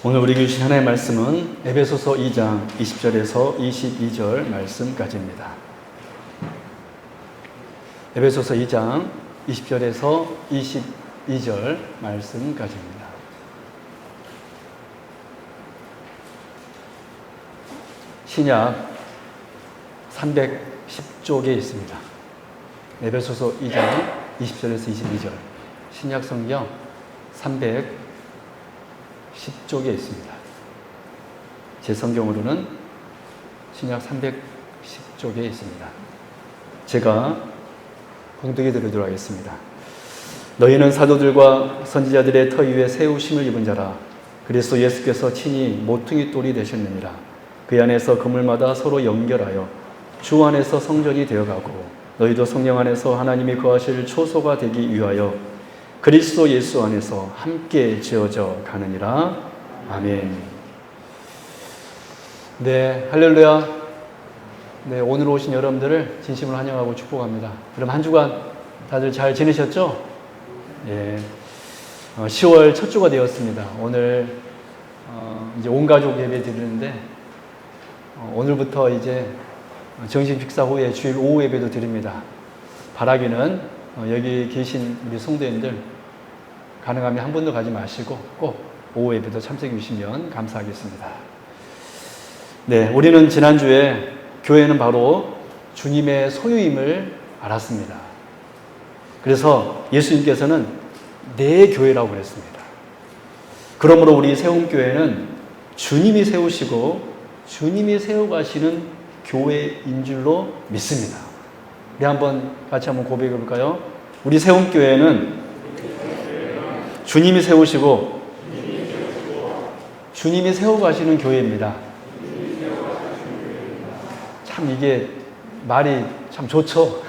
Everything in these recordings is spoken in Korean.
오늘 우리에게 주신 하나님의 말씀은 에베소서 2장 20절에서 22절 말씀까지입니다. 에베소서 2장 20절에서 22절 말씀까지입니다. 신약 310쪽에 있습니다. 에베소서 2장 20절에서 22절 신약 성경 310쪽에 있습니다. 제 성경으로는 신약 310쪽에 있습니다. 제가 봉독해 드리도록 하겠습니다. 너희는 사도들과 선지자들의 터 위에 세우심을 입은 자라. 그리스도 예수께서 친히 모퉁이 돌이 되셨느니라. 그 안에서 그물마다 서로 연결하여 주 안에서 성전이 되어가고 너희도 성령 안에서 하나님이 거하실 초소가 되기 위하여 그리스도 예수 안에서 함께 지어져 가느니라. 아멘. 네, 할렐루야. 네, 오늘 오신 여러분들을 진심으로 환영하고 축복합니다. 그럼 한 주간 다들 잘 지내셨죠? 예. 10월 첫 주가 되었습니다. 오늘 이제 온 가족 예배 드리는데 오늘부터 이제 정식 식사 후에 주일 오후 예배도 드립니다. 바라기는 여기 계신 우리 성도님들 가능하면 한 번도 가지 마시고 꼭 오후 예배도 참석해 주시면 감사하겠습니다. 네, 우리는 지난주에 교회는 바로 주님의 소유임을 알았습니다. 그래서 예수님께서는 내 교회라고 그랬습니다. 그러므로 우리 세움교회는 주님이 세우시고 주님이 세워가시는 교회인 줄로 믿습니다. 우리 같이 한번 고백해 볼까요? 우리 세움교회는 주님이 세우시고 주님이 세워가시는 교회입니다. 참 이게 말이 참 좋죠.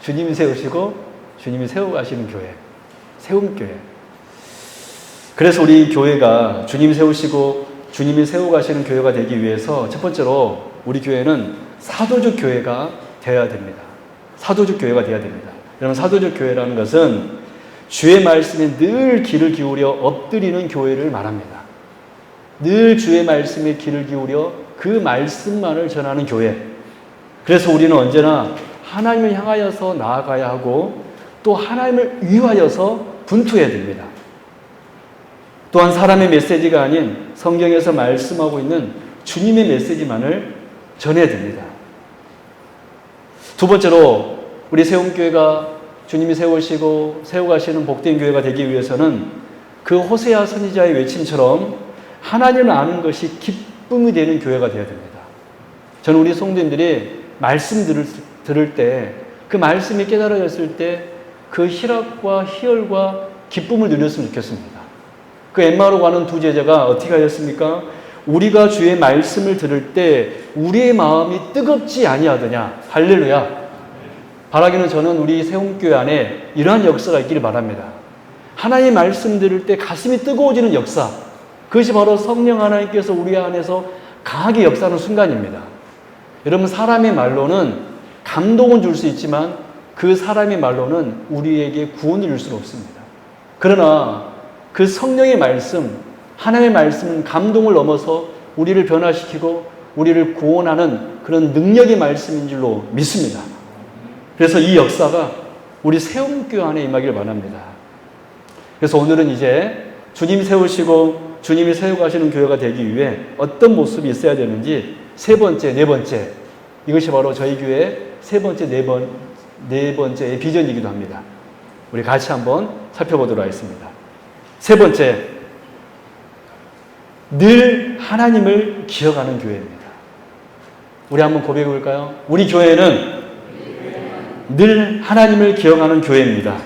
주님이 세우시고 주님이 세워가시는 교회, 세움교회. 그래서 우리 교회가 주님이 세우시고 주님이 세워가시는 교회가 되기 위해서 첫 번째로 우리 교회는 사도적 교회가 되어야 됩니다. 사도적 교회가 되어야 됩니다. 여러분, 사도적 교회라는 것은 주의 말씀에 늘 귀를 기울여 엎드리는 교회를 말합니다. 늘 주의 말씀에 귀를 기울여 그 말씀만을 전하는 교회. 그래서 우리는 언제나 하나님을 향하여서 나아가야 하고 또 하나님을 위하여서 분투해야 됩니다. 또한 사람의 메시지가 아닌 성경에서 말씀하고 있는 주님의 메시지만을 전해야 됩니다. 두 번째로 우리 세움교회가 주님이 세우시고 세워가시는 복된 교회가 되기 위해서는 그 호세아 선지자의 외침처럼 하나님을 아는 것이 기쁨이 되는 교회가 되어야 됩니다. 저는 우리 성도님들이 말씀 들을 때 그 말씀이 깨달아졌을 때 그 희락과 희열과 기쁨을 누렸으면 좋겠습니다. 그 엠마오로 가는 두 제자가 어떻게 하였습니까? 우리가 주의 말씀을 들을 때 우리의 마음이 뜨겁지 아니하더냐. 할렐루야. 바라기는 저는 우리 세움교회 안에 이러한 역사가 있기를 바랍니다. 하나님의 말씀 들을 때 가슴이 뜨거워지는 역사. 그것이 바로 성령 하나님께서 우리 안에서 강하게 역사하는 순간입니다. 여러분, 사람의 말로는 감동은 줄 수 있지만 그 사람의 말로는 우리에게 구원을 줄 수는 없습니다. 그러나 그 성령의 말씀, 하나님의 말씀은 감동을 넘어서 우리를 변화시키고 우리를 구원하는 그런 능력의 말씀인 줄로 믿습니다. 그래서 이 역사가 우리 세움교회 안에 임하기를 바랍니다. 그래서 오늘은 이제 주님이 세우시고 주님이 세워가시는 교회가 되기 위해 어떤 모습이 있어야 되는지 세 번째, 네 번째, 이것이 바로 저희 교회의 세 번째, 네 번째의 비전이기도 합니다. 우리 같이 한번 살펴보도록 하겠습니다. 세 번째, 늘 하나님을 기억하는 교회입니다. 우리 한번 고백해 볼까요? 우리 교회는 늘 하나님을 기억하는 교회입니다.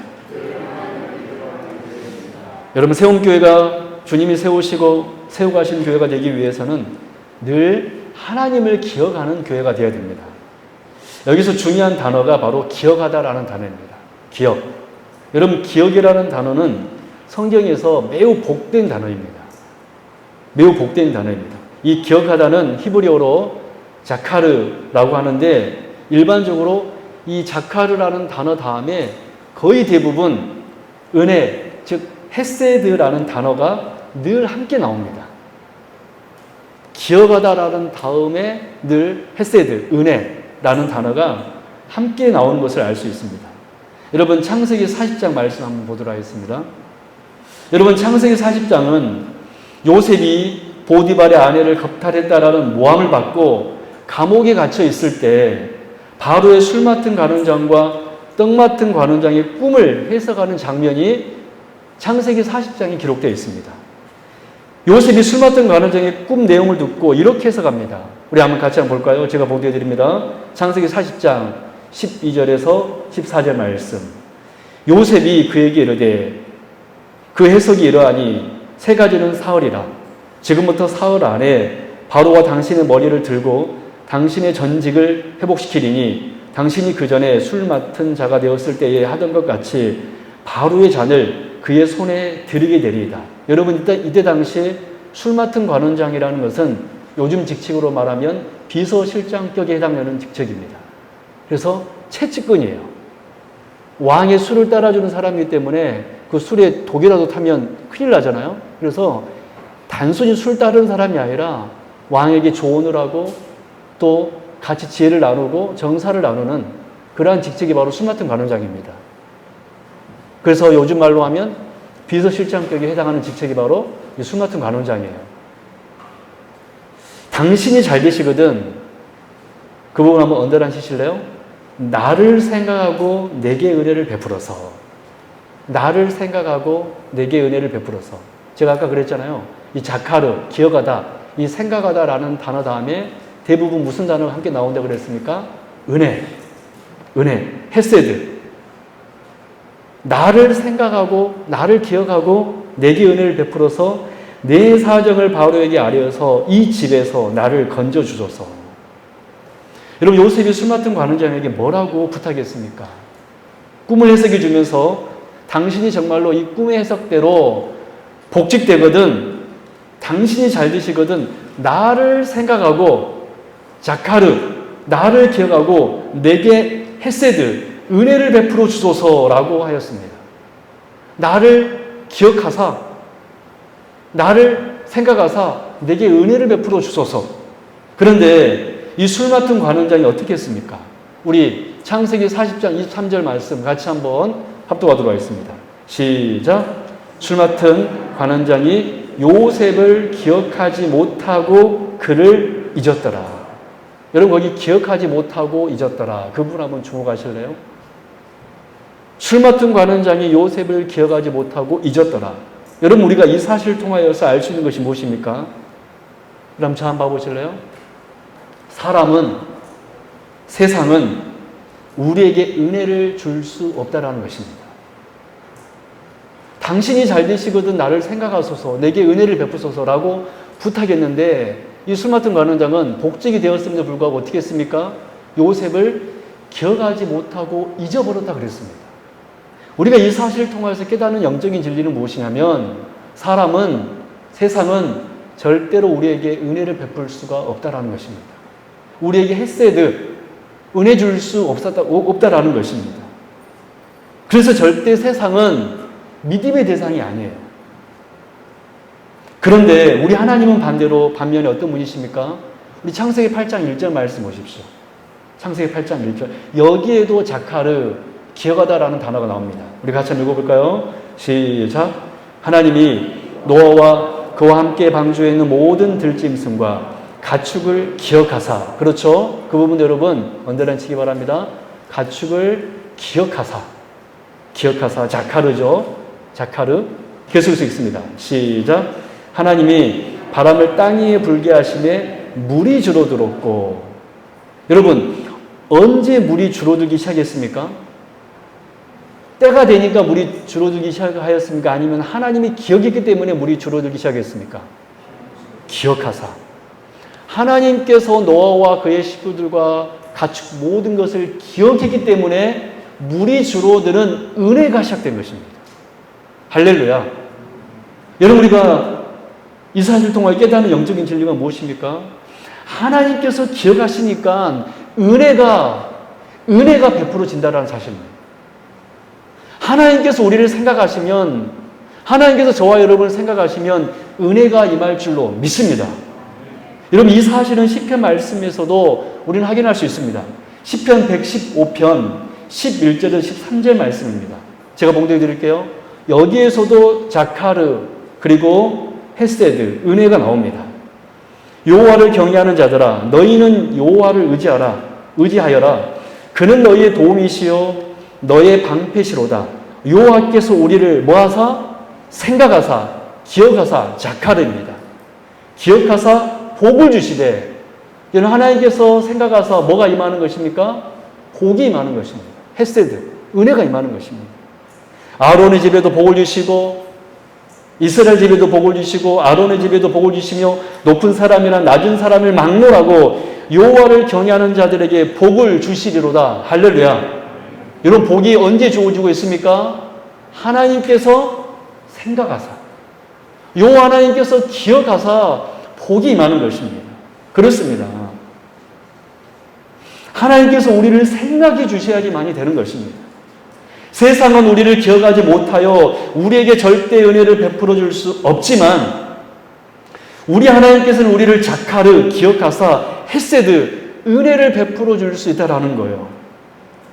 여러분, 세움교회가 주님이 세우시고 세워가신 교회가 되기 위해서는 늘 하나님을 기억하는 교회가 되어야 됩니다. 여기서 중요한 단어가 바로 기억하다라는 단어입니다. 기억. 여러분, 기억이라는 단어는 성경에서 매우 복된 단어입니다. 매우 복된 단어입니다. 이 기억하다는 히브리어로 자카르라고 하는데 일반적으로 이 자카르라는 단어 다음에 거의 대부분 은혜, 즉 헤세드라는 단어가 늘 함께 나옵니다. 기억하다라는 다음에 늘 헤세드, 은혜라는 단어가 함께 나오는 것을 알 수 있습니다. 여러분 창세기 40장 말씀 한번 보도록 하겠습니다. 여러분 창세기 40장은 요셉이 보디발의 아내를 겁탈했다라는 모함을 받고 감옥에 갇혀 있을 때 바로의 술 맡은 관원장과 떡 맡은 관원장의 꿈을 해석하는 장면이 창세기 40장에 기록되어 있습니다. 요셉이 술 맡은 관원장의 꿈 내용을 듣고 이렇게 해석합니다. 우리 한번 같이 한번 볼까요? 제가 보도해 드립니다. 창세기 40장 12절에서 14절 말씀. 요셉이 그에게 이르되 그 해석이 이러하니 세 가지는 사흘이라. 지금부터 사흘 안에 바로가 당신의 머리를 들고 당신의 전직을 회복시키리니 당신이 그 전에 술 맡은 자가 되었을 때에 하던 것 같이 바로의 잔을 그의 손에 들이게 되리이다. 여러분 이때 당시에 술 맡은 관원장이라는 것은 요즘 직책으로 말하면 비서실장격에 해당하는 직책입니다. 그래서 채찍근이에요. 왕의 술을 따라주는 사람이기 때문에 그 술에 독이라도 타면 큰일 나잖아요. 그래서 단순히 술 따르는 사람이 아니라 왕에게 조언을 하고 또 같이 지혜를 나누고 정사를 나누는 그러한 직책이 바로 술 맡은 관원장입니다. 그래서 요즘 말로 하면 비서실장격에 해당하는 직책이 바로 술 맡은 관원장이에요. 당신이 잘 되시거든. 그 부분 한번 언더라인 치실래요? 나를 생각하고 내게 은혜를 베풀어서. 나를 생각하고 내게 은혜를 베풀어서. 제가 아까 그랬잖아요. 이 자카르, 기억하다, 이 생각하다라는 단어 다음에 대부분 무슨 단어가 함께 나온다고 그랬습니까? 은혜, 헤세드. 나를 생각하고 나를 기억하고 내게 은혜를 베풀어서 내 사정을 바로에게 아뢰어서 이 집에서 나를 건져주소서. 여러분 요셉이 술 맡은 관원장에게 뭐라고 부탁했습니까? 꿈을 해석해 주면서 당신이 정말로 이 꿈의 해석대로 복직되거든, 당신이 잘 되시거든 나를 생각하고 자카르, 나를 기억하고 내게 헤세드, 은혜를 베풀어 주소서라고 하였습니다. 나를 기억하사, 나를 생각하사 내게 은혜를 베풀어 주소서. 그런데 이 술 맡은 관원장이 어떻게 했습니까? 우리 창세기 40장 23절 말씀 같이 한번 합독하도록 하겠습니다. 시작. 술 맡은 관원장이 요셉을 기억하지 못하고 그를 잊었더라. 여러분 거기 기억하지 못하고 잊었더라. 그 부분 한번 주목하실래요? 술 맡은 관원장이 요셉을 기억하지 못하고 잊었더라. 여러분 우리가 이 사실을 통하여서 알 수 있는 것이 무엇입니까? 그럼 저 한번 봐보실래요? 사람은, 세상은 우리에게 은혜를 줄 수 없다라는 것입니다. 당신이 잘 되시거든 나를 생각하소서, 내게 은혜를 베푸소서라고 부탁했는데 이 술 맡은 관원장은 복직이 되었음에도 불구하고 어떻게 했습니까? 요셉을 기억하지 못하고 잊어버렸다 그랬습니다. 우리가 이 사실을 통해서 깨닫는 영적인 진리는 무엇이냐면 사람은, 세상은 절대로 우리에게 은혜를 베풀 수가 없다라는 것입니다. 우리에게 헤세드, 은혜 줄 수 없다라는 것입니다. 그래서 절대 세상은 믿음의 대상이 아니에요. 그런데 우리 하나님은 반면에 어떤 분이십니까? 우리 창세기 8장 1절 말씀 보십시오. 창세기 8장 1절. 여기에도 자카르, 기억하다라는 단어가 나옵니다. 우리 같이 한번 읽어볼까요? 시작. 하나님이 노아와 그와 함께 방주에 있는 모든 들짐승과 가축을 기억하사. 그렇죠? 그 부분 여러분 언더라인 치기 바랍니다. 가축을 기억하사. 자카르죠. 자카르. 계속해서 읽습니다. 시작. 하나님이 바람을 땅 위에 불게 하심에 물이 줄어들었고. 여러분 언제 물이 줄어들기 시작했습니까? 때가 되니까 물이 줄어들기 시작하였습니까? 아니면 하나님이 기억했기 때문에 물이 줄어들기 시작했습니까? 기억하사. 하나님께서 노아와 그의 식구들과 가축 모든 것을 기억했기 때문에 물이 줄어드는 은혜가 시작된 것입니다. 할렐루야. 여러분 우리가 이 사실을 통해 깨닫는 영적인 진리가 무엇입니까? 하나님께서 기억하시니까 은혜가 베풀어진다는 사실입니다. 하나님께서 우리를 생각하시면 하나님께서 저와 여러분을 생각하시면 은혜가 임할 줄로 믿습니다. 여러분, 이 사실은 시편 말씀에서도 우리는 확인할 수 있습니다. 시편 115편 11절에서 13절 말씀입니다. 제가 봉독해 드릴게요. 여기에서도 자카르 그리고 헤세드, 은혜가 나옵니다. 여호와를 경외하는 자들아, 너희는 여호와를 의지하여라. 그는 너희의 도움이시요 너의 방패시로다. 여호와께서 우리를 뭐하사? 생각하사, 기억하사, 자카르입니다. 기억하사 복을 주시되, 여러분, 하나님께서 생각하사 뭐가 임하는 것입니까? 복이 임하는 것입니다. 헤세드, 은혜가 임하는 것입니다. 아론의 집에도 복을 주시고 이스라엘 집에도 복을 주시고 아론의 집에도 복을 주시며 높은 사람이나 낮은 사람을 막론하고 여호와를 경외하는 자들에게 복을 주시리로다. 할렐루야. 여러분, 복이 언제 주어지고 있습니까? 하나님께서 생각하사, 여호와 하나님께서 기억하사 복이 임하는 것입니다. 그렇습니다. 하나님께서 우리를 생각해 주셔야지만이 되는 것입니다. 세상은 우리를 기억하지 못하여 우리에게 절대 은혜를 베풀어 줄 수 없지만 우리 하나님께서는 우리를 자카르, 기억하사 헤세드, 은혜를 베풀어 줄 수 있다라는 거예요.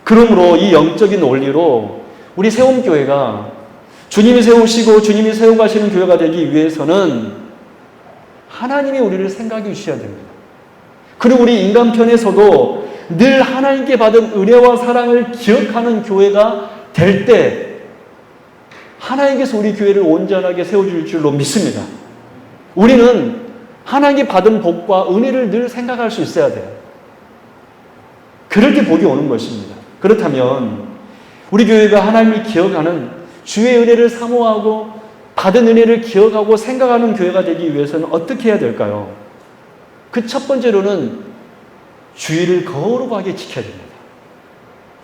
그러므로 이 영적인 원리로 우리 세움교회가 주님이 세우시고 주님이 세워가시는 교회가 되기 위해서는 하나님이 우리를 생각해 주셔야 됩니다. 그리고 우리 인간편에서도 늘 하나님께 받은 은혜와 사랑을 기억하는 교회가 될 때 하나님께서 우리 교회를 온전하게 세워줄 줄로 믿습니다. 우리는 하나님께 받은 복과 은혜를 늘 생각할 수 있어야 돼요. 그럴 때 복이 오는 것입니다. 그렇다면 우리 교회가 하나님을 기억하는, 주의 은혜를 사모하고 받은 은혜를 기억하고 생각하는 교회가 되기 위해서는 어떻게 해야 될까요? 그 첫 번째로는 주의를 거룩하게 지켜야 됩니다.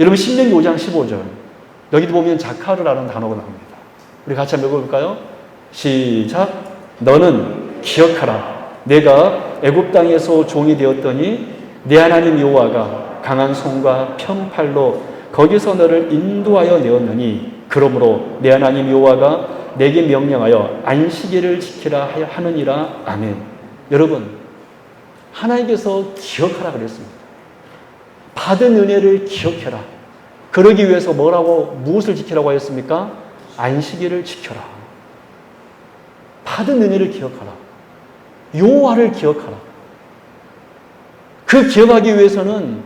여러분, 신명기 5장 15절 여기도 보면 자카르라는 단어가 나옵니다. 우리 같이 한번 읽어볼까요? 시작. 너는 기억하라. 내가 애굽 땅에서 종이 되었더니 내 하나님 여호와가 강한 손과 편팔로 거기서 너를 인도하여 내었느니 그러므로 내 하나님 여호와가 내게 명령하여 안식일을 지키라 하느니라. 아멘. 여러분, 하나님께서 기억하라 그랬습니다. 받은 은혜를 기억해라. 그러기 위해서 무엇을 지키라고 하였습니까? 안식일을 지켜라. 받은 은혜를 기억하라. 여호와를 기억하라. 그 기억하기 위해서는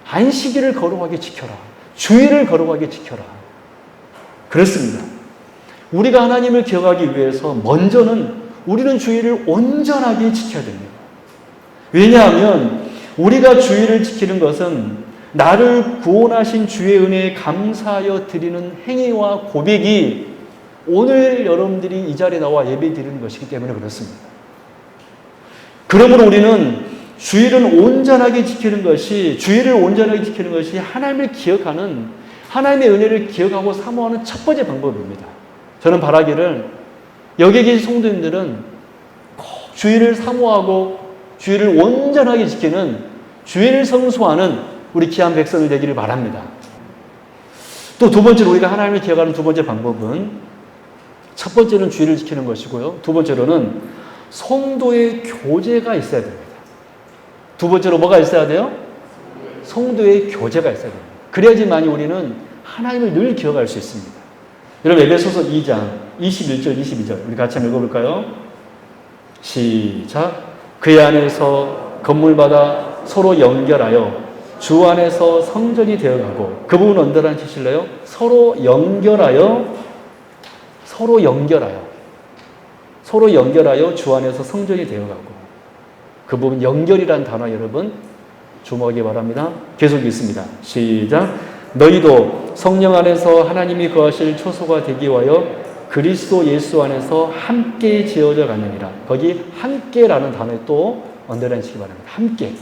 안식일을 거룩하게 지켜라. 주일을 거룩하게 지켜라. 그렇습니다. 우리가 하나님을 기억하기 위해서 먼저는 우리는 주일을 온전하게 지켜야 됩니다. 왜냐하면 우리가 주일을 지키는 것은 나를 구원하신 주의 은혜에 감사하여 드리는 행위와 고백이 오늘 여러분들이 이 자리에 나와 예배 드리는 것이기 때문에 그렇습니다. 그러므로 우리는 주일을 온전하게 지키는 것이, 주일을 온전하게 지키는 것이 하나님을 기억하는, 하나님의 은혜를 기억하고 사모하는 첫 번째 방법입니다. 저는 바라기를 여기 계신 성도님들은 꼭 주일을 사모하고 주일을 온전하게 지키는, 주일을 성수하는 우리 귀한 백성이 되기를 바랍니다. 또 두 번째로 우리가 하나님을 기억하는 두 번째 방법은, 첫 번째는 주일을 지키는 것이고요. 두 번째로는 성도의 교제가 있어야 됩니다. 두 번째로 뭐가 있어야 돼요? 성도의 교제가 있어야 됩니다. 그래야지만이 우리는 하나님을 늘 기억할 수 있습니다. 여러분, 에베소서 2장 21절 22절 우리 같이 한번 읽어볼까요? 시작. 그의 안에서 건물마다 서로 연결하여 주 안에서 성전이 되어가고, 그 부분 언더라인 치실래요? 서로 연결하여 주 안에서 성전이 되어가고. 그 부분 연결이란 단어 여러분 주목하기 바랍니다. 계속 읽습니다. 시작. 너희도 성령 안에서 하나님이 거하실 초소가 되기 위하여 그리스도 예수 안에서 함께 지어져 가느니라. 거기 함께라는 단어에 또 언더라인 치기 바랍니다. 함께,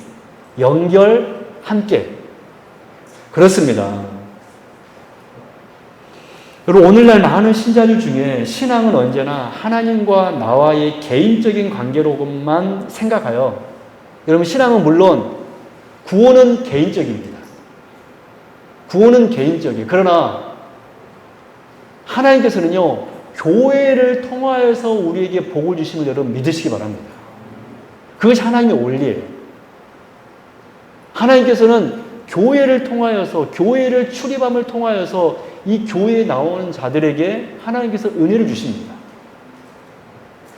연결, 함께. 그렇습니다. 여러분, 오늘날 많은 신자들 중에 신앙은 언제나 하나님과 나와의 개인적인 관계로만 생각하여, 여러분, 신앙은 물론 구원은 개인적입니다. 구원은 개인적이에요. 그러나 하나님께서는요, 교회를 통하여서 우리에게 복을 주심을 여러분 믿으시기 바랍니다. 그것이 하나님의 원리예요. 하나님께서는 교회를 통하여서, 교회를 출입함을 통하여서 이 교회에 나오는 자들에게 하나님께서 은혜를 주십니다.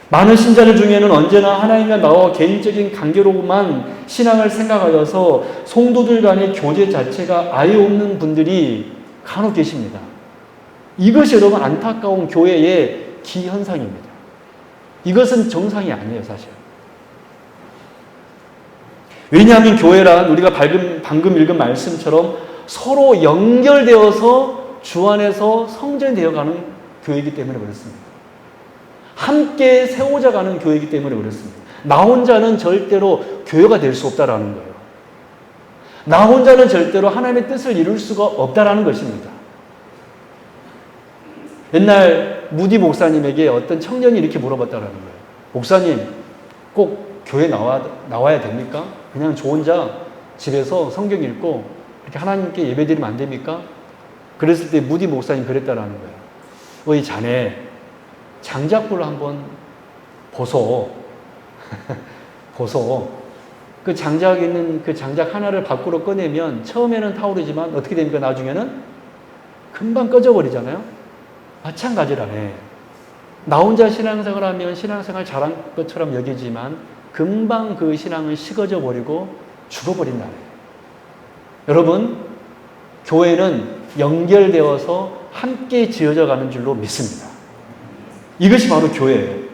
많은 신자들 중에는 언제나 하나님과 나와 개인적인 관계로만 신앙을 생각하여서 성도들 간의 교제 자체가 아예 없는 분들이 간혹 계십니다. 이것이 여러분 안타까운 교회의 기현상입니다. 이것은 정상이 아니에요, 사실. 왜냐하면 교회란 우리가 방금 읽은 말씀처럼 서로 연결되어서 주 안에서 성전되어가는 교회이기 때문에 그렇습니다. 함께 세워져 가는 교회이기 때문에 그렇습니다. 나 혼자는 절대로 교회가 될 수 없다라는 거예요. 나 혼자는 절대로 하나님의 뜻을 이룰 수가 없다라는 것입니다. 옛날 무디 목사님에게 어떤 청년이 이렇게 물어봤다라는 거예요. 목사님, 꼭 교회 나와야 됩니까? 그냥 저 혼자 집에서 성경 읽고 이렇게 하나님께 예배드리면 안 됩니까? 그랬을 때 무디 목사님 그랬다라는 거예요. 어이 자네 장작불을 한번 보소. 보소. 그 장작 있는 그 장작 하나를 밖으로 꺼내면 처음에는 타오르지만 어떻게 됩니까? 나중에는 금방 꺼져버리잖아요. 마찬가지라네. 나 혼자 신앙생활 하면 신앙생활 잘한 것처럼 여기지만 금방 그 신앙은 식어져 버리고 죽어버린다네. 여러분, 교회는 연결되어서 함께 지어져 가는 줄로 믿습니다. 이것이 바로 교회예요.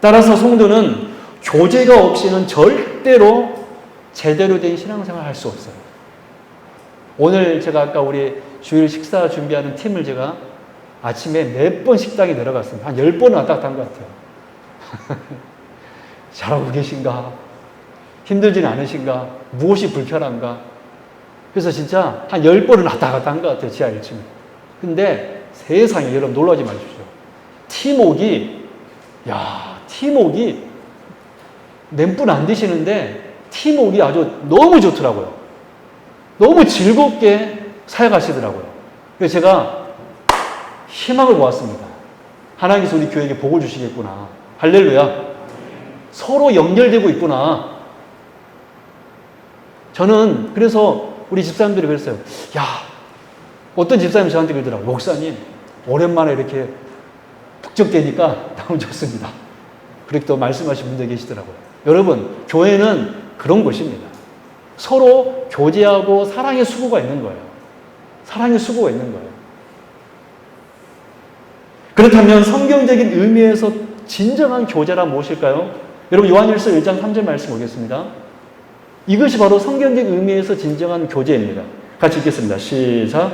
따라서 성도는 교제가 없이는 절대로 제대로 된 신앙생활을 할 수 없어요. 오늘 제가 아까 우리 주일 식사 준비하는 팀을 제가 아침에 몇 번 식당에 내려갔습니다. 한 10번은 왔다 갔다 한 것 같아요. 잘하고 계신가? 힘들지는 않으신가? 무엇이 불편한가? 그래서 진짜 한 10번은 왔다 갔다 한 것 같아요. 지하 1층에. 근데 세상에 여러분 놀라지 마십시오. 팀웍이 멘분 안 되시는데 팀웍이 아주 너무 좋더라고요. 너무 즐겁게 사역하시더라고요. 그래서 제가 희망을 보았습니다. 하나님께서 우리 교회에게 복을 주시겠구나. 할렐루야. 서로 연결되고 있구나. 저는 그래서 우리 집사님들이 그랬어요. 어떤 집사님이 저한테 그러더라고요. 목사님, 오랜만에 이렇게 북적대니까 너무 좋습니다. 그렇게 또 말씀하신 분들 계시더라고요. 여러분, 교회는 그런 곳입니다. 서로 교제하고 사랑의 수고가 있는 거예요. 사랑의 수고가 있는 거예요. 그렇다면 성경적인 의미에서 진정한 교제란 무엇일까요? 여러분, 요한일서 1장 3절 말씀 보겠습니다. 이것이 바로 성경적 의미에서 진정한 교제입니다. 같이 읽겠습니다. 시작.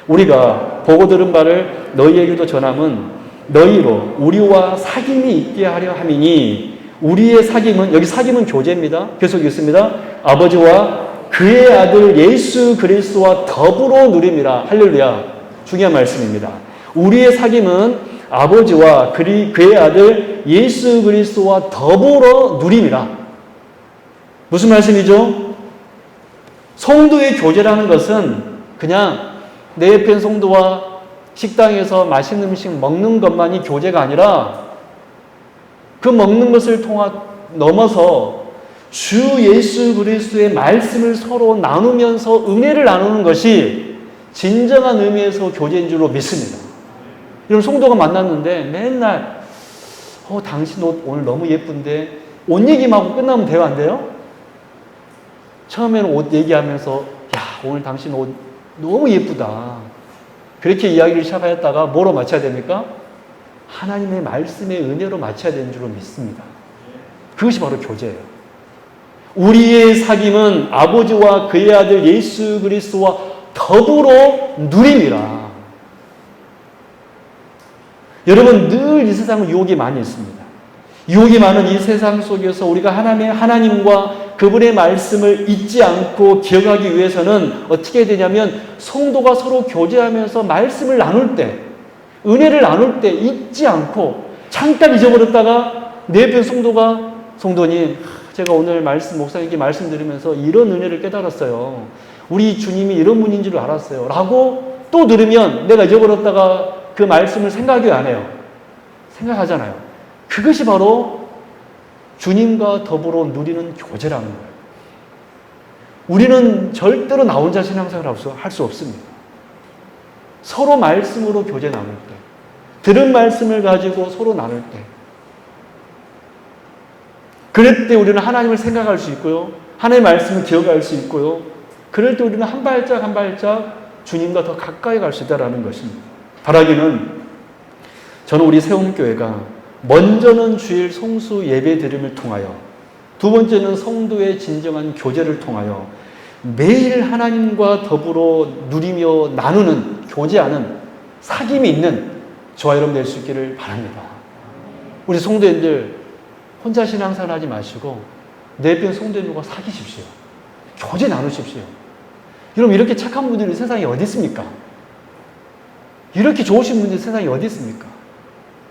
우리가 보고 들은 바를 너희에게도 전함은 너희로 우리와 사귐이 있게 하려 함이니, 우리의 사귐은, 여기 사귐은 교제입니다. 계속 읽습니다. 아버지와 그의 아들 예수 그리스도와 더불어 누림이라. 할렐루야. 중요한 말씀입니다. 우리의 사귐은 아버지와 그의 아들 예수 그리스도와 더불어 누림이라. 무슨 말씀이죠? 성도의 교제라는 것은 그냥 내 옆에 성도와 식당에서 맛있는 음식 먹는 것만이 교제가 아니라 그 먹는 것을 넘어서 주 예수 그리스도의 말씀을 서로 나누면서 은혜를 나누는 것이 진정한 의미에서 교제인 줄로 믿습니다. 이런 성도가 만났는데 맨날 당신 옷 오늘 너무 예쁜데, 옷 얘기만 하고 끝나면 돼요, 안 돼요? 처음에는 옷 얘기하면서 오늘 당신 옷 너무 예쁘다. 그렇게 이야기를 시작하였다가 뭐로 마쳐야 됩니까? 하나님의 말씀의 은혜로 마쳐야 되는 줄로 믿습니다. 그것이 바로 교제예요. 우리의 사귐은 아버지와 그의 아들 예수 그리스도와 더불어 누림이라. 여러분, 늘 이 세상은 유혹이 많이 있습니다. 유혹이 많은 이 세상 속에서 우리가 하나님과 그분의 말씀을 잊지 않고 기억하기 위해서는 어떻게 해야 되냐면, 성도가 서로 교제하면서 말씀을 나눌 때, 은혜를 나눌 때 잊지 않고, 잠깐 잊어버렸다가 내 옆에 성도가, 성도님, 제가 오늘 목사님께 말씀 드리면서 이런 은혜를 깨달았어요. 우리 주님이 이런 분인 줄 알았어요. 라고 또 들으면 내가 잊어버렸다가 그 말씀을 생각이 안 해요. 생각하잖아요. 그것이 바로 주님과 더불어 누리는 교제라는 거예요. 우리는 절대로 나 혼자 신앙생활을 할 수 없습니다. 서로 말씀으로 교제 나눌 때, 들은 말씀을 가지고 서로 나눌 때, 그럴 때 우리는 하나님을 생각할 수 있고요. 하나님의 말씀을 기억할 수 있고요. 그럴 때 우리는 한 발짝 한 발짝 주님과 더 가까이 갈 수 있다는 것입니다. 바라기는 저는 우리 세움교회가 먼저는 주일 성수 예배 드림을 통하여, 두 번째는 성도의 진정한 교제를 통하여 매일 하나님과 더불어 누리며 나누는, 교제하는, 사귐이 있는 저와 여러분 될 수 있기를 바랍니다. 우리 성도님들 혼자 신앙생활 하지 마시고 내 옆에 성도님들과 사귀십시오. 교제 나누십시오. 여러분, 이렇게 착한 분들이 세상에 어디 있습니까? 이렇게 좋으신 분들이 세상에 어디 있습니까?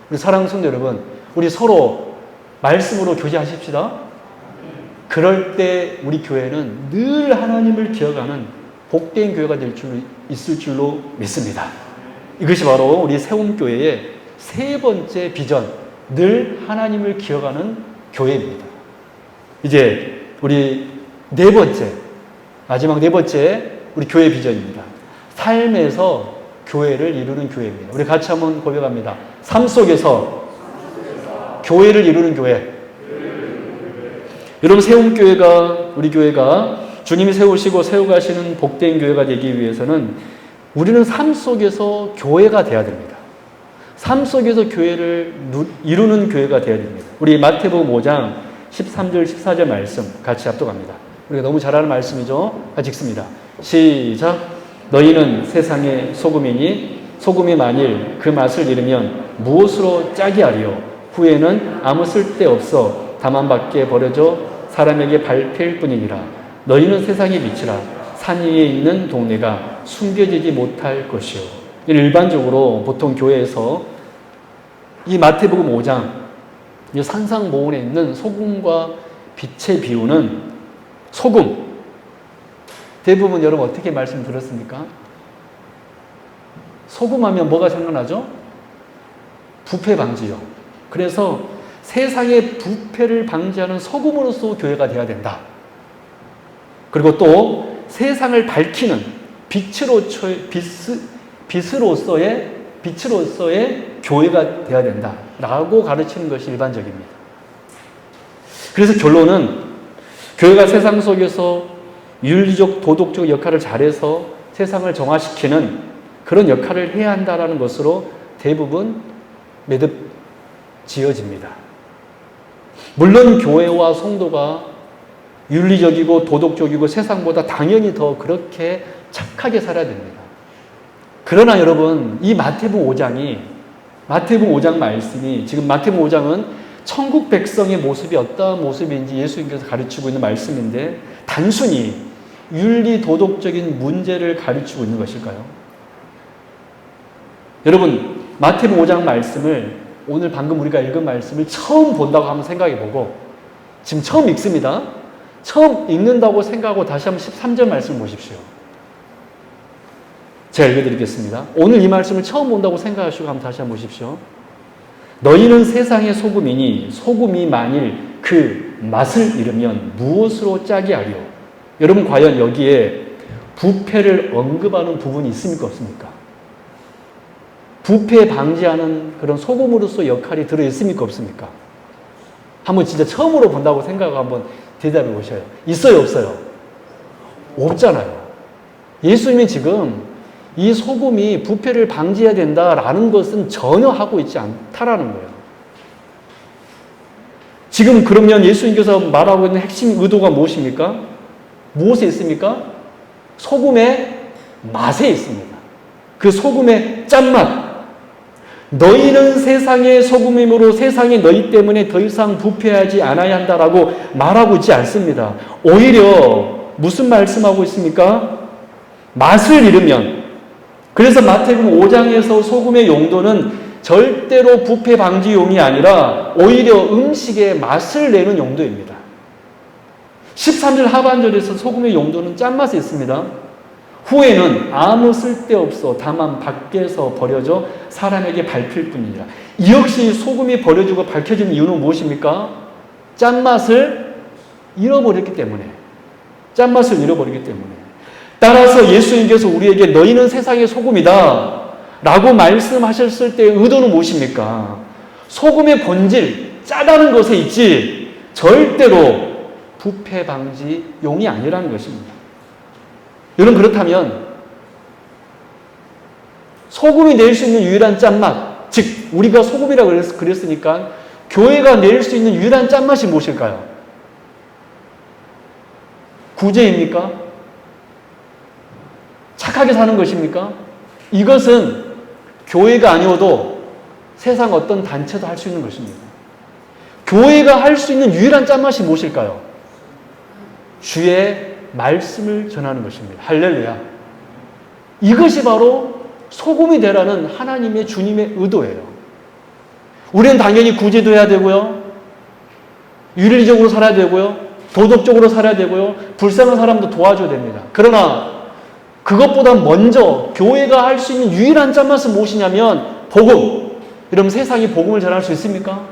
우리 사랑하는 성도 여러분, 우리 서로 말씀으로 교제하십시다. 그럴 때 우리 교회는 늘 하나님을 기억하는 복된 교회가 있을 줄로 믿습니다. 이것이 바로 우리 세움교회의 세 번째 비전, 늘 하나님을 기억하는 교회입니다. 이제 우리 네 번째, 마지막 네 번째 우리 교회 비전입니다. 삶에서 교회를 이루는 교회입니다. 우리 같이 한번 고백합니다. 삶 속에서 교회를 이루는 교회. 여러분, 세움교회가, 우리 교회가 주님이 세우시고 세워가시는 복된 교회가 되기 위해서는 우리는 삶 속에서 교회가 되어야 됩니다. 삶 속에서 교회를 이루는 교회가 되어야 됩니다. 우리 마태복음 5장 13절 14절 말씀 같이 합독합니다. 우리가 너무 잘 아는 말씀이죠. 같이 읽습니다. 시작. 너희는 세상의 소금이니 소금이 만일 그 맛을 잃으면 무엇으로 짜게 하리요? 후에는 아무 쓸데없어 다만 밖에 버려져 사람에게 밟힐 뿐이니라. 너희는 세상의 빛이라. 산 위에 있는 동네가 숨겨지지 못할 것이요. 일반적으로 보통 교회에서 이 마태복음 5장 이 산상모훈에 있는 소금과 빛의 비유는, 소금, 대부분 여러분 어떻게 말씀 들었습니까? 소금하면 뭐가 생각나죠? 부패 방지요. 그래서 세상의 부패를 방지하는 소금으로서 교회가 되어야 된다. 그리고 또 세상을 밝히는 빛으로서의 교회가 되어야 된다라고 가르치는 것이 일반적입니다. 그래서 결론은 교회가 세상 속에서 윤리적, 도덕적 역할을 잘해서 세상을 정화시키는 그런 역할을 해야 한다는 것으로 대부분 매듭 지어집니다. 물론 교회와 성도가 윤리적이고 도덕적이고 세상보다 당연히 더 그렇게 착하게 살아야 됩니다. 그러나 여러분, 이 마태복음 5장 말씀이, 지금 마태복음 5장은 천국 백성의 모습이 어떠한 모습인지 예수님께서 가르치고 있는 말씀인데, 단순히 윤리 도덕적인 문제를 가르치고 있는 것일까요? 여러분, 마태복음 5장 말씀을, 오늘 방금 우리가 읽은 말씀을 처음 본다고 한번 생각해보고, 지금 처음 읽습니다. 처음 읽는다고 생각하고 다시 한번 13절 말씀을 보십시오. 제가 읽어드리겠습니다. 오늘 이 말씀을 처음 본다고 생각하시고 한번 다시 한번 보십시오. 너희는 세상의 소금이니 소금이 만일 그 맛을 잃으면 무엇으로 짜게 하리요? 여러분, 과연 여기에 부패를 언급하는 부분이 있습니까? 없습니까? 부패 방지하는 그런 소금으로서 역할이 들어있습니까? 없습니까? 한번 진짜 처음으로 본다고 생각하고 한번 대답해 보셔요. 있어요? 없어요? 없잖아요. 예수님이 지금 이 소금이 부패를 방지해야 된다라는 것은 전혀 하고 있지 않다라는 거예요. 지금 그러면 예수님께서 말하고 있는 핵심 의도가 무엇입니까? 무엇에 있습니까? 소금의 맛에 있습니다. 그 소금의 짠맛. 너희는 세상의 소금이므로 세상이 너희 때문에 더 이상 부패하지 않아야 한다라고 말하고 있지 않습니다. 오히려 무슨 말씀하고 있습니까? 맛을 잃으면, 그래서 마태복음 5장에서 소금의 용도는 절대로 부패 방지용이 아니라 오히려 음식에 맛을 내는 용도입니다. 13절 하반절에서 소금의 용도는 짠맛에 있습니다. 후에는 아무 쓸데없어 다만 밖에서 버려져 사람에게 밟힐 뿐이니라. 이 역시 소금이 버려지고 밝혀지는 이유는 무엇입니까? 짠맛을 잃어버렸기 때문에. 짠맛을 잃어버리기 때문에. 따라서 예수님께서 우리에게 너희는 세상의 소금이다 라고 말씀하셨을 때의 의도는 무엇입니까? 소금의 본질, 짜다는 것에 있지 절대로 부패 방지용이 아니라는 것입니다. 여러분, 그렇다면 소금이 낼 수 있는 유일한 짠맛, 즉 우리가 소금이라고 그랬으니까 교회가 낼 수 있는 유일한 짠맛이 무엇일까요? 구제입니까? 착하게 사는 것입니까? 이것은 교회가 아니어도 세상 어떤 단체도 할 수 있는 것입니다. 교회가 할 수 있는 유일한 짠맛이 무엇일까요? 주의 말씀을 전하는 것입니다. 할렐루야. 이것이 바로 소금이 되라는 하나님의 주님의 의도예요. 우리는 당연히 구제도 해야 되고요. 윤리적으로 살아야 되고요. 도덕적으로 살아야 되고요. 불쌍한 사람도 도와줘야 됩니다. 그러나 그것보다 먼저 교회가 할 수 있는 유일한 짠맛은 무엇이냐면 복음. 여러분, 세상이 복음을 전할 수 있습니까?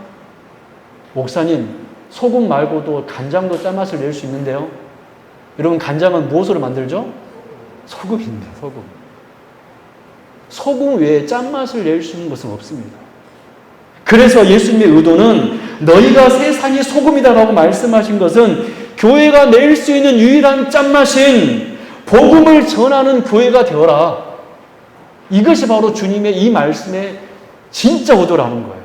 목사님, 소금 말고도 간장도 짠맛을 낼 수 있는데요. 여러분, 간장은 무엇으로 만들죠? 소금입니다. 소금. 소금 외에 짠맛을 낼 수 있는 것은 없습니다. 그래서 예수님의 의도는 너희가 세상의 소금이다라고 말씀하신 것은 교회가 낼 수 있는 유일한 짠맛인 복음을 전하는 교회가 되어라. 이것이 바로 주님의 이 말씀의 진짜 의도라는 거예요.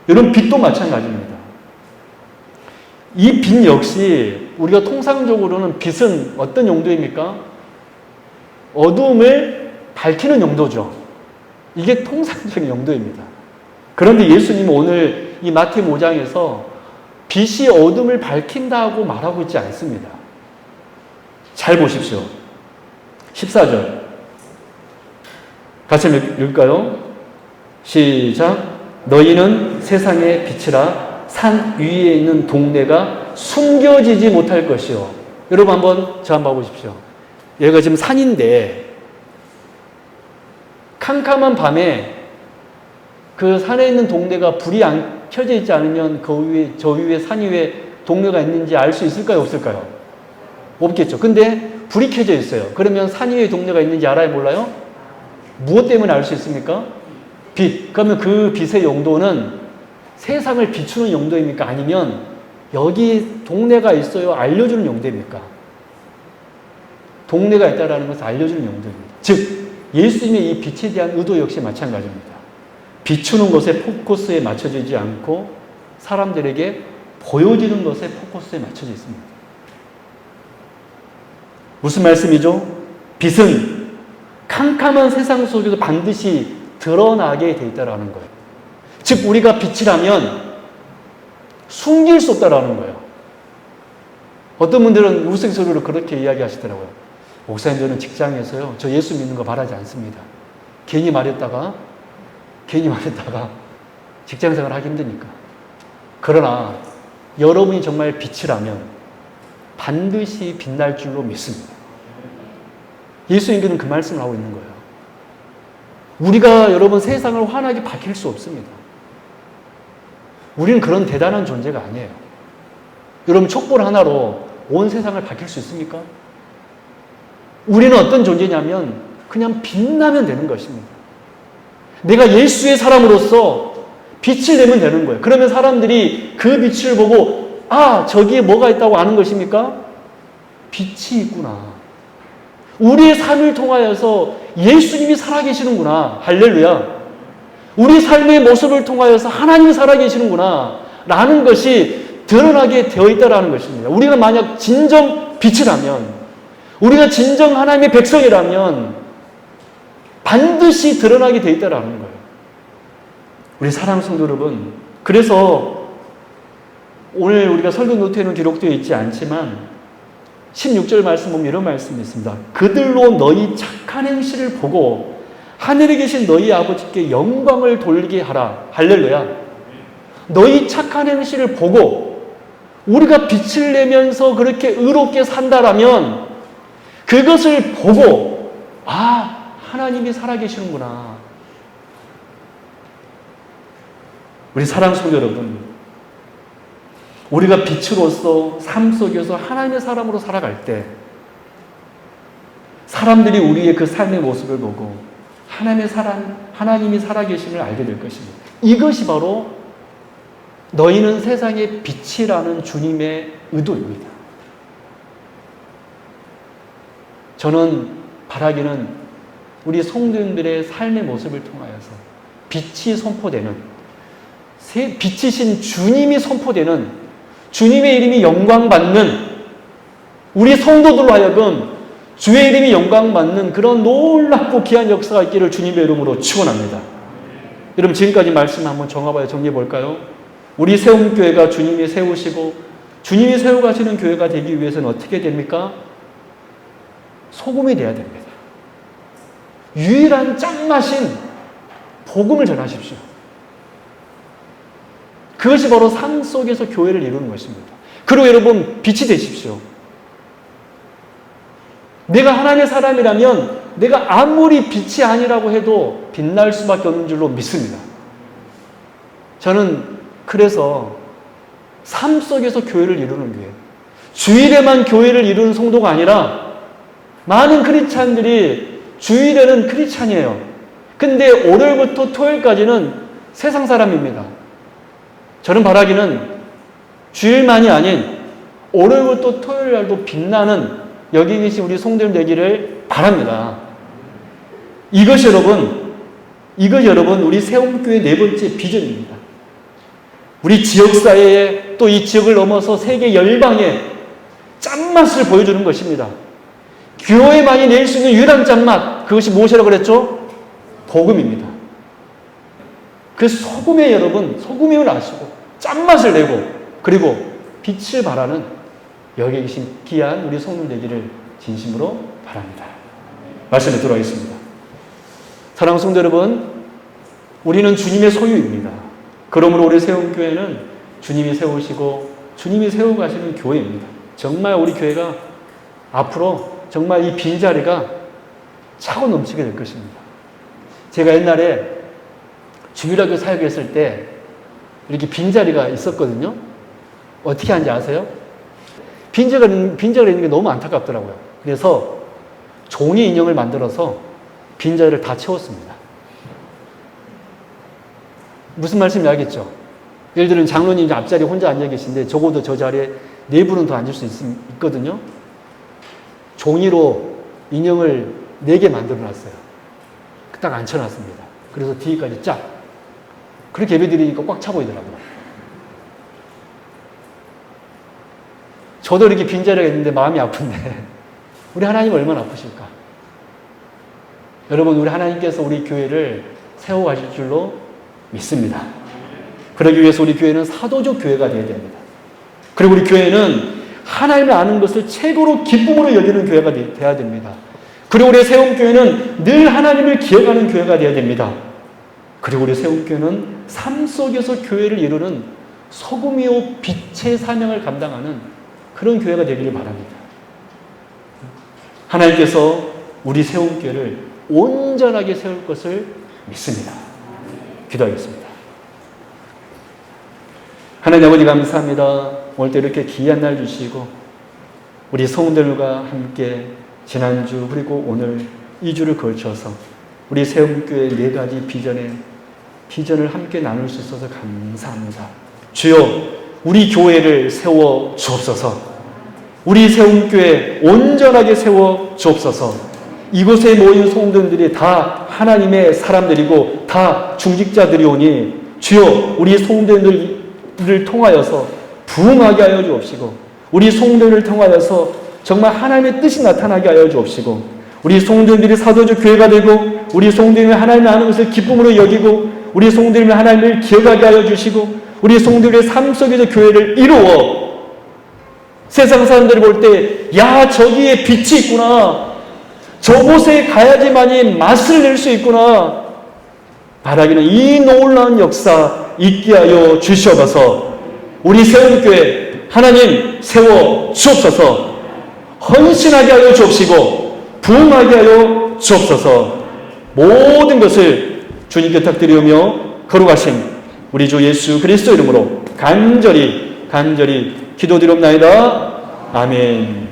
여러분, 빛도 마찬가지입니다. 이 빛 역시 우리가 통상적으로는 빛은 어떤 용도입니까? 어두움을 밝히는 용도죠. 이게 통상적인 용도입니다. 그런데 예수님은 오늘 이 마태복음 5장에서 빛이 어둠을 밝힌다고 말하고 있지 않습니다. 잘 보십시오. 14절. 같이 읽을까요? 시작. 너희는 세상의 빛이라 산 위에 있는 동네가 숨겨지지 못할 것이요. 여러분, 한번 저 한번 봐보십시오. 여기가 지금 산인데 캄캄한 밤에 그 산에 있는 동네가 불이 안 켜져 있지 않으면 그 위에, 저 위에, 산 위에 동네가 있는지 알 수 있을까요? 없을까요? 없겠죠. 근데 불이 켜져 있어요. 그러면 산 위에 동네가 있는지 알아요? 몰라요? 무엇 때문에 알 수 있습니까? 빛. 그러면 그 빛의 용도는 세상을 비추는 용도입니까? 아니면 여기 동네가 있어요 알려주는 용도입니까? 동네가 있다는 것을 알려주는 용도입니다. 즉 예수님의 이 빛에 대한 의도 역시 마찬가지입니다. 비추는 것에 포커스에 맞춰지지 않고 사람들에게 보여지는 것에 포커스에 맞춰져 있습니다. 무슨 말씀이죠? 빛은 캄캄한 세상 속에서 반드시 드러나게 돼 있다는 거예요. 즉 우리가 빛이라면 숨길 수 없다라는 거예요. 어떤 분들은 우스갯소리로 그렇게 이야기하시더라고요. 목사님, 저는 직장에서요, 저 예수 믿는 거 바라지 않습니다. 괜히 말했다가 직장생활 하기 힘드니까. 그러나 여러분이 정말 빛이라면 반드시 빛날 줄로 믿습니다. 예수님께서는 그 말씀을 하고 있는 거예요. 우리가 여러분 세상을 환하게 밝힐 수 없습니다. 우리는 그런 대단한 존재가 아니에요. 여러분, 촛불 하나로 온 세상을 밝힐 수 있습니까? 우리는 어떤 존재냐면 그냥 빛나면 되는 것입니다. 내가 예수의 사람으로서 빛을 내면 되는 거예요. 그러면 사람들이 그 빛을 보고 아, 저기에 뭐가 있다고 아는 것입니까? 빛이 있구나. 우리의 삶을 통하여서 예수님이 살아계시는구나. 할렐루야. 우리 삶의 모습을 통하여서 하나님이 살아계시는구나 라는 것이 드러나게 되어 있다는 것입니다. 우리가 만약 진정 빛이라면, 우리가 진정 하나님의 백성이라면 반드시 드러나게 되어 있다는 거예요. 우리 사랑하는 성도 여러분, 그래서 오늘 우리가 설교 노트에는 기록되어 있지 않지만 16절 말씀 보면 이런 말씀이 있습니다. 그들로 너희 착한 행실을 보고 하늘에 계신 너희 아버지께 영광을 돌리게 하라. 할렐루야. 너희 착한 행실을 보고 우리가 빛을 내면서 그렇게 의롭게 산다라면 그것을 보고 하나님이 살아계시는구나. 우리 사랑 성도 여러분, 우리가 빛으로서 삶 속에서 하나님의 사람으로 살아갈 때 사람들이 우리의 그 삶의 모습을 보고 하나님이 살아계심을 알게 될 것입니다. 이것이 바로 너희는 세상의 빛이라는 주님의 의도입니다. 저는 바라기는 우리 성도님들의 삶의 모습을 통하여서 빛이 선포되는, 빛이신 주님이 선포되는, 주님의 이름이 영광받는, 우리 성도들로 하여금 주의 이름이 영광받는 그런 놀랍고 귀한 역사가 있기를 주님의 이름으로 축원합니다. 여러분, 지금까지 말씀 한번 정리해 볼까요? 우리 세움교회가 주님이 세우시고 주님이 세워가시는 교회가 되기 위해서는 어떻게 됩니까? 소금이 되어야 됩니다. 유일한 짱맛인 복음을 전하십시오. 그것이 바로 삶 속에서 교회를 이루는 것입니다. 그리고 여러분, 빛이 되십시오. 내가 하나님의 사람이라면 내가 아무리 빛이 아니라고 해도 빛날 수밖에 없는 줄로 믿습니다. 저는 그래서 삶 속에서 교회를 이루는 교회, 주일에만 교회를 이루는 성도가 아니라 많은 크리스찬들이 주일에는 크리스찬이에요. 근데 월요일부터 토요일까지는 세상 사람입니다. 저는 바라기는 주일만이 아닌 월요일부터 토요일 날도 빛나는 여기 계신 우리 성도님 되기를 바랍니다. 이것이 여러분 우리 세움교회 네 번째 비전입니다. 우리 지역사회에 또 이 지역을 넘어서 세계 열방에 짠맛을 보여주는 것입니다. 교회만이 낼 수 있는 유일한 짠맛, 그것이 무엇이라고 그랬죠? 복음입니다. 그 소금에 여러분, 소금임을 아시고 짠맛을 내고 그리고 빛을 발하는 여기 계신 귀한 우리 성도님 되기를 진심으로 바랍니다. 말씀에 들어가겠습니다. 사랑하는 성도 여러분, 우리는 주님의 소유입니다. 그러므로 우리 세움교회는 주님이 세우시고 주님이 세워가시는 교회입니다. 정말 우리 교회가 앞으로 정말 이 빈자리가 차고 넘치게 될 것입니다. 제가 옛날에 주일학교 사역했을 때 이렇게 빈자리가 있었거든요. 어떻게 하는지 아세요? 빈자리가 있는 게 너무 안타깝더라고요. 그래서 종이 인형을 만들어서 빈자리를 다 채웠습니다. 무슨 말씀인지 알겠죠? 예를 들면 장로님 앞자리에 혼자 앉아 계신데 적어도 저 자리에 네 분은 더 앉을 수 있거든요. 종이로 인형을 4개 만들어 놨어요. 딱 앉혀놨습니다. 그래서 뒤에까지 쫙. 그렇게 예배 드리니까 꽉 차 보이더라고요. 저도 이렇게 빈자리가 있는데 마음이 아픈데 우리 하나님 얼마나 아프실까? 여러분, 우리 하나님께서 우리 교회를 세워가실 줄로 믿습니다. 그러기 위해서 우리 교회는 사도적 교회가 되어야 됩니다. 그리고 우리 교회는 하나님을 아는 것을 최고로 기쁨으로 여기는 교회가 되어야 됩니다. 그리고 우리 세움교회는 늘 하나님을 기억하는 교회가 되어야 됩니다. 그리고 우리 세움교회는 삶 속에서 교회를 이루는 소금이요 빛의 사명을 감당하는 그런 교회가 되기를 바랍니다. 하나님께서 우리 세움교회를 온전하게 세울 것을 믿습니다. 기도하겠습니다. 하나님 아버지 감사합니다. 오늘도 이렇게 귀한 날 주시고 우리 성도들과 함께 지난주 그리고 오늘 2주를 걸쳐서 우리 세움교회 4가지 비전을 함께 나눌 수 있어서 감사합니다. 주여, 우리 교회를 세워 주옵소서. 우리 세움교회 온전하게 세워 주옵소서. 이곳에 모인 성도들이 다 하나님의 사람들이고 다 중직자들이오니 주여, 우리 성도들을 통하여서 부흥하게 하여 주옵시고 우리 성도들을 통하여서 정말 하나님의 뜻이 나타나게 하여 주옵시고 우리 성도들이 사도적 교회가 되고 우리 성도들이 하나님을 아는 것을 기쁨으로 여기고 우리 성도들이 하나님을 기억하게 하여 주시고 우리 성도들의 삶 속에서 교회를 이루어 세상 사람들이 볼 때 야, 저기에 빛이 있구나, 저곳에 가야지만이 맛을 낼 수 있구나 바라기는 이 놀라운 역사 있게 하여 주시옵소서. 우리 세움교회 하나님 세워 주옵소서. 헌신하게 하여 주옵시고 부흥하게 하여 주옵소서. 모든 것을 주님께 부탁드리며 거룩하신 우리 주 예수 그리스도 이름으로 간절히 기도드리옵나이다. 아멘.